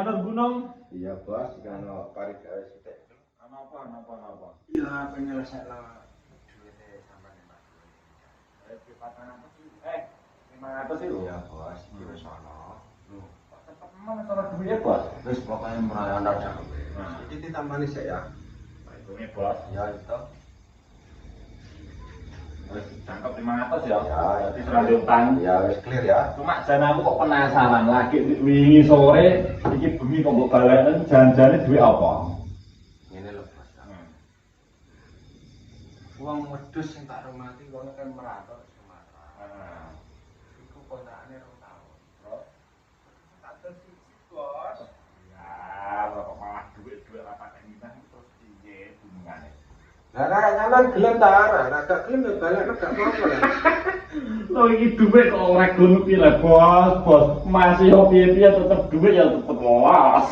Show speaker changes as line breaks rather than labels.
kantor gunung.
Iya bos, kalau parit gawe sithik.
Napa?
Iya, penyelesaian duitnya sama nih Pak.
500 itu.
Iya bos, iki wis ana. Loh,
Tetep mana salah duitnya, Bos?
wis pokoknya merayakan ada.
Nah.
Iki ditambani sik ya.
Hitungnya, Bos.
Ya itu.
Wis cangkep 500 ya.
Ya,
Jadi serah utang.
Ya wis clear ya.
Cuma jan aku kok penasaran lagi wingi sore iki bengi kok mbok baleken janjane duit apa?
Ngene lho bos. Wong wedhus sing tak hormati kono kan merantau Sumatera. Iku kontrakane 2 tahun.
Terus
Tak siji bos.
ya kok malah duit ra pakai minang terus piye hubungane?
Lah nek sampean gelem ta ora? Nek gak gelem ya balekno gak apa-apa lah.
Lho iki duit kok ora ngono piye lah, Bos. Masih yo piye-piye tetep duit ya tetep los.